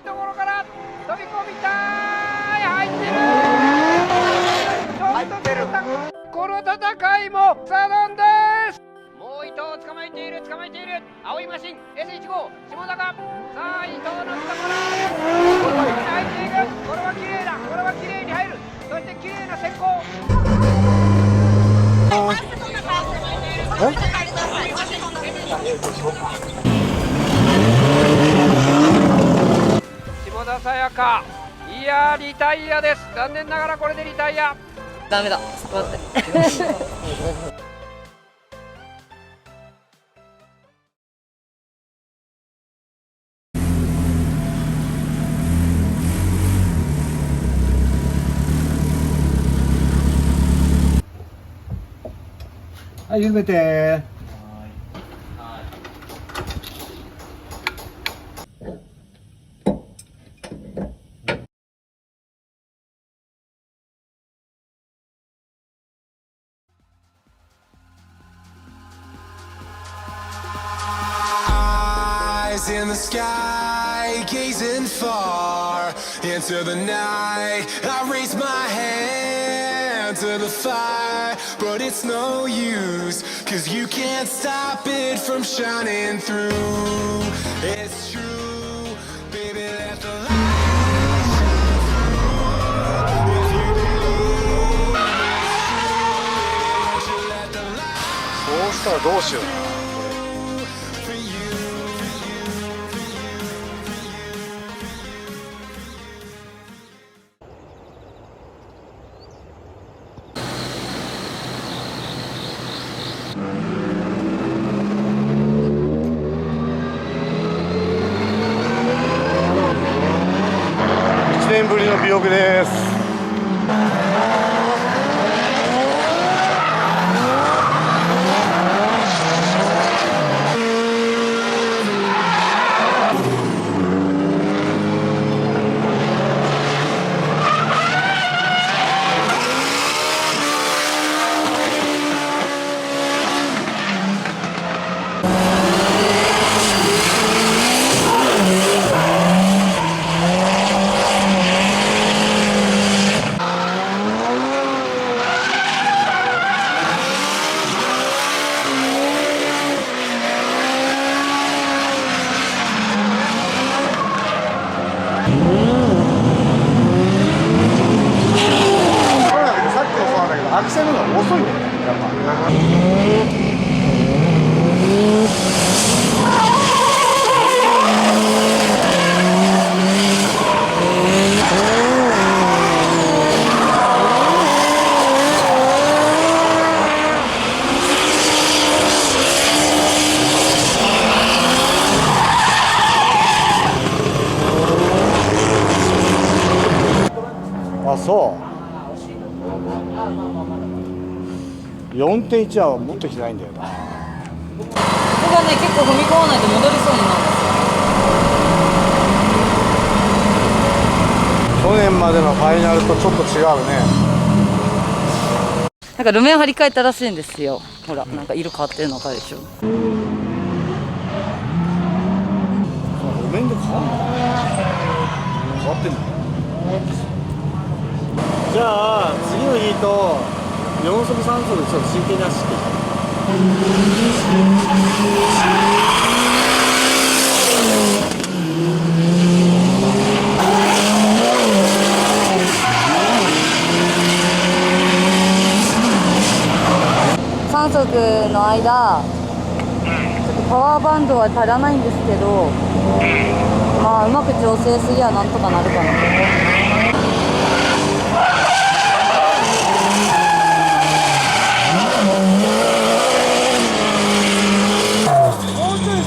いところから飛び込みたい。入ってる。ちょっと出る。この戦いもサドンです。もう伊藤を捕まえている。青いマシン S15 下田が、さあ伊藤のところに入っていく。これは綺麗だ。これは綺麗に入る。そして綺麗な先行。下田沙也加、いやーリタイアです。残念ながらこれでリタイア。ダメだ、ちょっと待ってはい、ゆめて。Eyes in the sky, gazing far into the night. I raise my hand to the fire, but it's no use, 'cause you can't stop it from shining through. It's true, baby, let the light shine through. If you believe it's true, you let the light そうしたらどうしよう。 for you. 1年ぶりの尾翼です。アクセルが遅いんだよね、やっぱ。あ、そう。4.1 は持ってきてないんだよな。ここがね、結構踏み込まないと戻りそうになるんですよ。去年までのファイナルとちょっと違うね。なんか路面張り替えたらしいんですよ。ほら、なんか色変わってるの分かるでしょ。路面で変わんの？変わってんの？じゃあ次のヒート4速3速でちょっと真剣に走って。3速の間、ちょっとパワーバンドは足らないんですけど、まあうまく調整すりゃなんとかなるかな。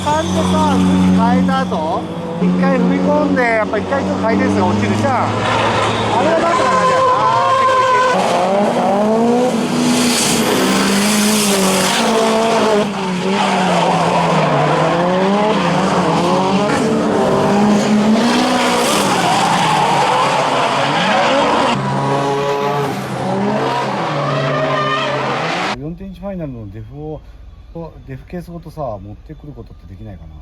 3でさ、向き変えた後一回踏み込んで、やっぱ一回ちょっと回転数が落ちるじゃん。あれはなんとかなるやんな。4.1 ファイナルのデフケースごとさ持ってくることってできないかな。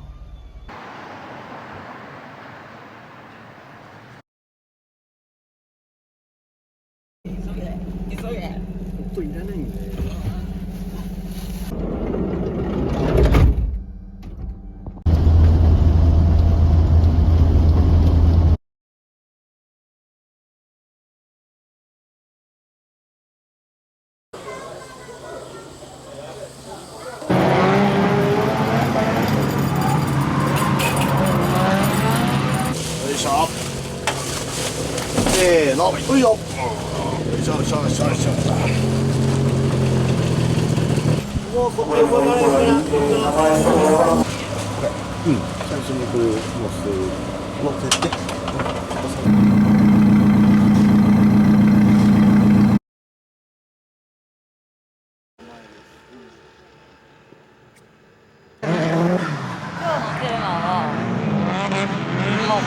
音いらないんだよ。よいしょ。せーの、よいしょ。よいしょよいしょよいしょよいしょ。もうここ横から横から。うん、最初にこれを乗せて。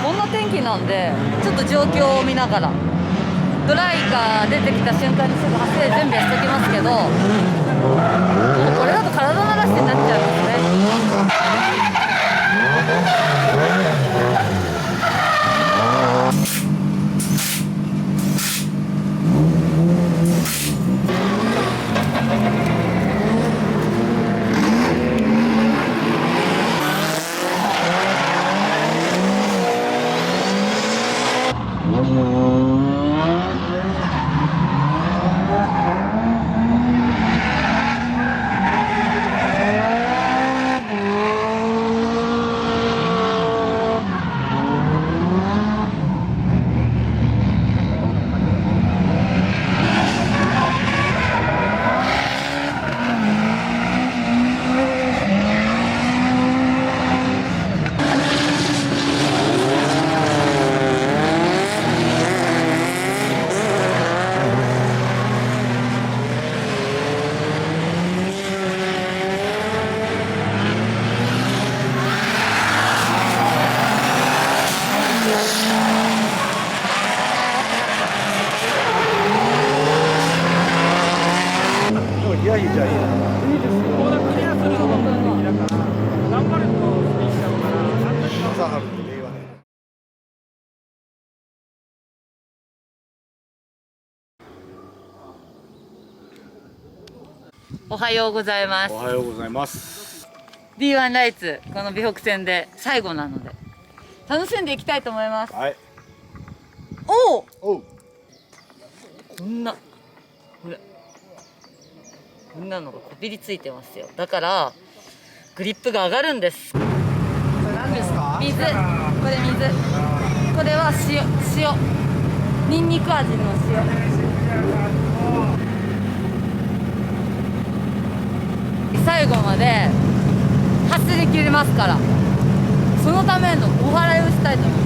こんな天気なんでちょっと状況を見ながらドライが出てきた瞬間にすぐ発生準備はしておきますけど、もうこれだと体慣らしになっちゃいますね。いやいいじゃんいいな。いいですよ。コーナークリアするのが目的だから、頑張るとスピーチだから、なんとか朝春って令和ね。おはようございます。おはようございます。 D1 ライツ、この美北線で最後なので楽しんでいきたいと思います。はい。おお、おう。こんなこれこんなのがこびりついてますよ。だからグリップが上がるんです。何ですか？水、これ水、これは塩ニンニク味の塩。最後まで走り切りますから、そのためのお祓いをしたいと思います。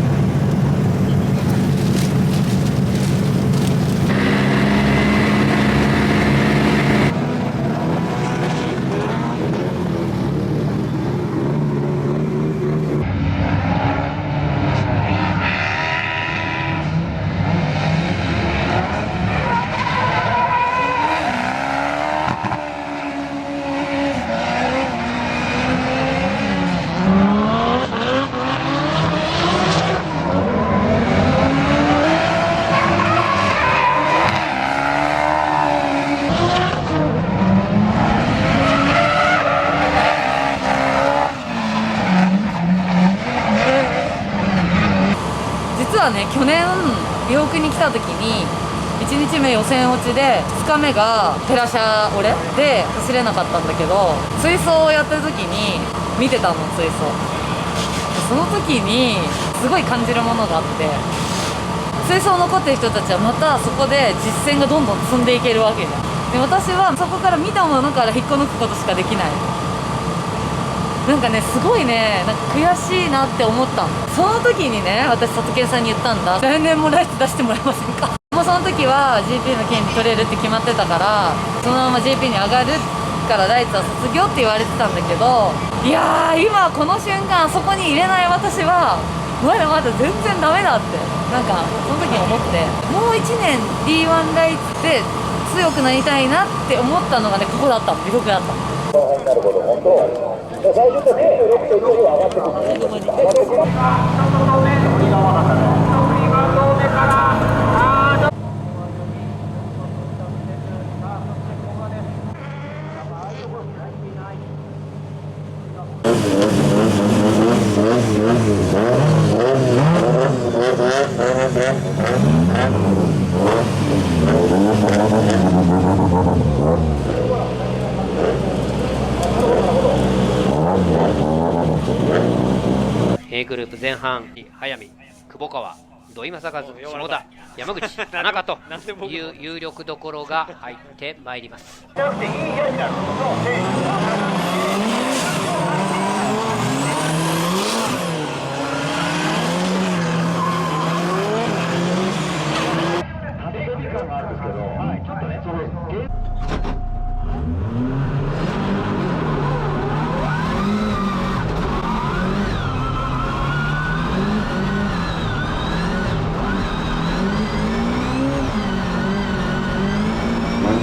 実はね、去年美北に来た時に1日目予選落ちで2日目がペラシャ俺で走れなかったんだけど、追走をやってる時に見てたの、追走。その時にすごい感じるものがあって、追走残ってる人たちはまたそこで実践がどんどん積んでいけるわけじゃん。で、私はそこから見たものから引っこ抜くことしかできない。なんかね、すごいね、なんか悔しいなって思ったの。その時にね、私里健さんに言ったんだ。来年もライツ出してもらえませんか。もうその時は GP の権利取れるって決まってたから、そのまま GP に上がるからライツは卒業って言われてたんだけど、いやー、今この瞬間そこに入れない私はまだまだ全然ダメだって、なんかその時に思って、もう1年 D1 ライツで強くなりたいなって思ったのがね、ここだったの、美北だったの。なるほど、本当。最初と26.5上がってくる。前半早見、久保川、土井正和、下田、山口、田中という有力どころが入ってまいります。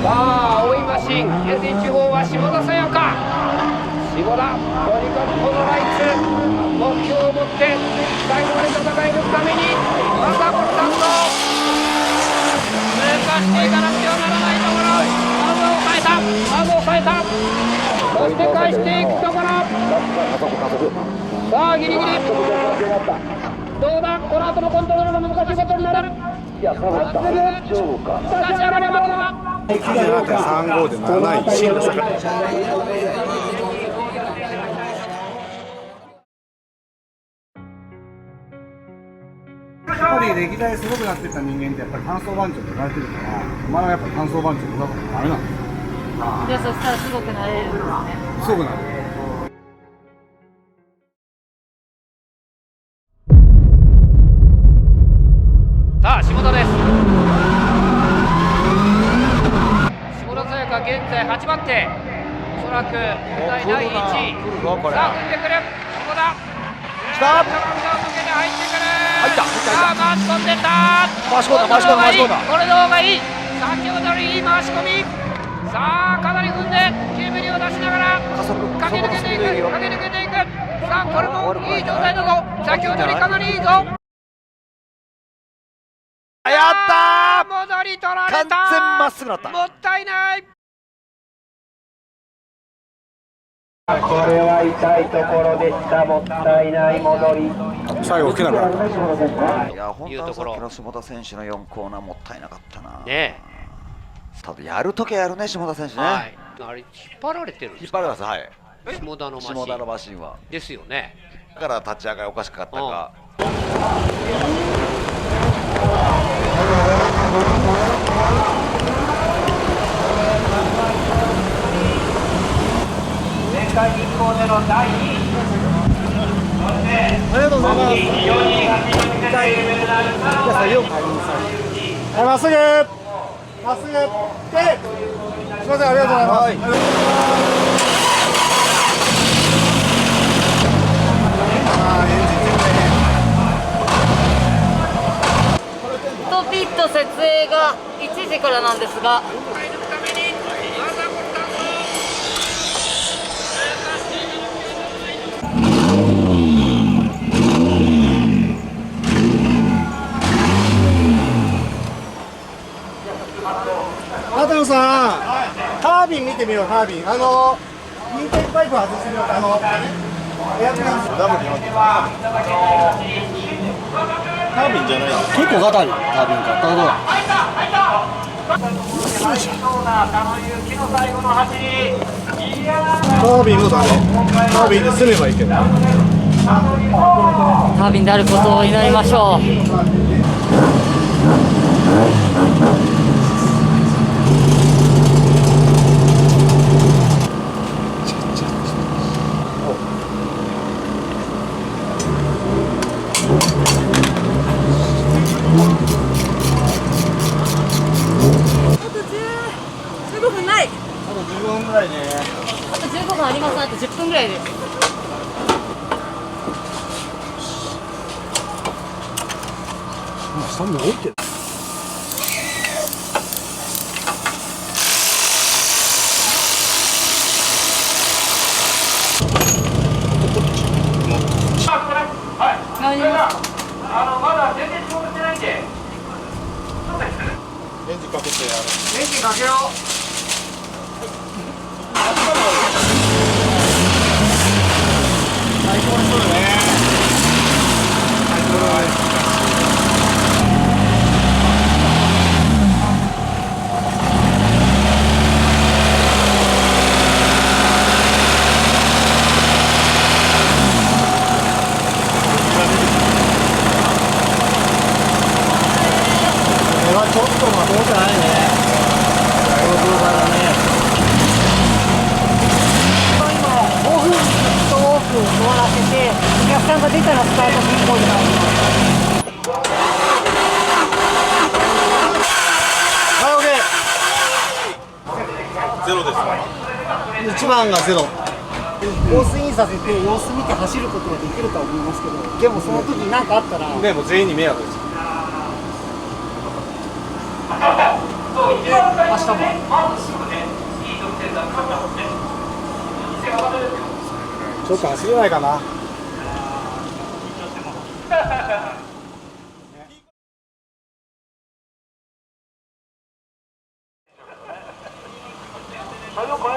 さあ、追いマシン、平成地方は下田さやか。下田、とにかくこのライツ、目標を持って最後まで戦えるために、またこのスタンド、通過していかなくてはならないところ、まず抑えた、そして返していくところ、さあ、ギリギリ、どうだ、この後のコントロールの難しいことになる。7.35で7位、進路下がやっぱり歴代すごくなってた人間ってやっぱり単走番長って言われてるから、まだやっぱ単走番長ってダメなんですよ。じゃあそしたらすごくなれるんですね。すごくなる。さあ、下田です。下田さやか現在8番手、おそらく第1位。さあ、踏んでくる下田。来た。抜けて入ってくる。さあ、回し込んでった。回し込んだ。これの方がいい。先ほどよりいい回し込み。さあ、かなり踏んで煙を出しながら駆け抜けていく。さあ、これもいい状態だぞ。先ほどよりかなりいいぞ。やったー、戻り取られた。完全まっすぐだった。もったいない。これは痛いところでした。もったいない戻り。最後受けなかった。いや、本当はさっきの下田選手の4コーナーもったいなかったな。ねえ。ただやるときはやるね、下田選手ね。はい、あれ引っ張られてるんですか。引っ張られます、はい。下田のマシンは。ですよね。だから立ち上がりおかしかったか。前回銀行での第2位。ありがとうございます。非常に勝ち抜けたいレベルのあるまっすぐ。すみません、ありがとうございます。ピット設営が1時からなんですが、畑野さん、タービン見てみよう。タービン、インテークパイプ外してみよう。エアトランスダブルタービンじゃない。結構硬いタービンか。どうぞ。タービンもダメ。タービンで済めばいいけど。タービンであることを祈りましょう。15分ない。あと15分ぐらいね。あと15分あります。あと10分ぐらいです。3分置いてる。まだ全然仕事してないんで。エンジンかけてエンジンかけよう。最高にそうだね。もんじゃないね。だいぶ風だね。今5分と多く終わらせて、お客さんが出たらスタート変更になります。はい、OK。ゼロです。1番がゼロ。コースインさせて様子見て走ることができるとは思いますけど、でもその時に何かあったらね、もう全員に迷惑です。明日もちょっと走れないかな。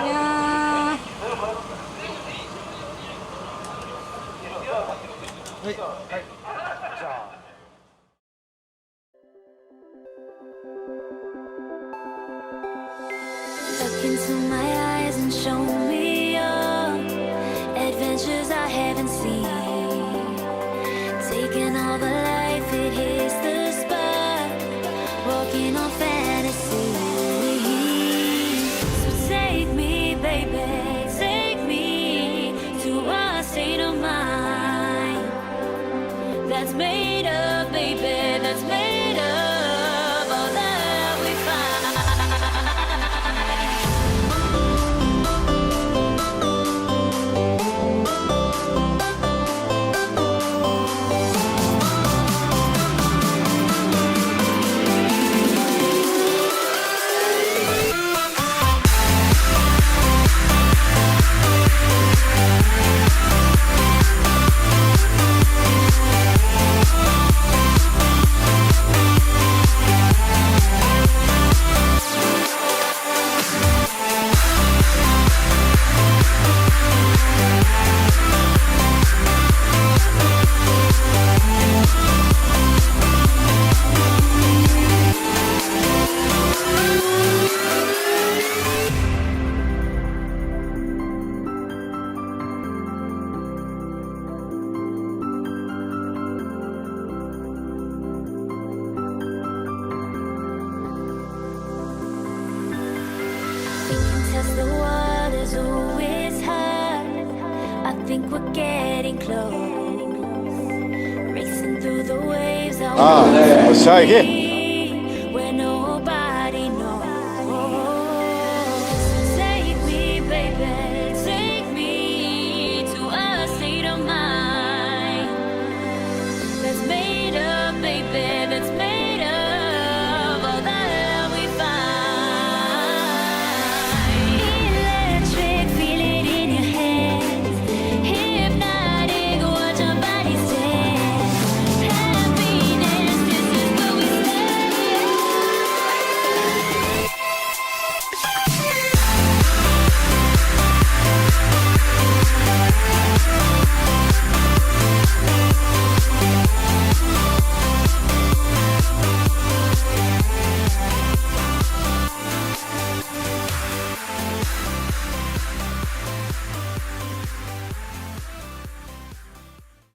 いやLook into my eyes and show me your adventures I haven't seen. Taking all the life, it hits the spot. Walking on fantasy. So take me, baby, take me to a state of mind that's made up, baby, that's made up all that we find. Test the waters, oh, it's hard. I think we're getting close. Racing through the waves, I ああ、よっしゃ、行け。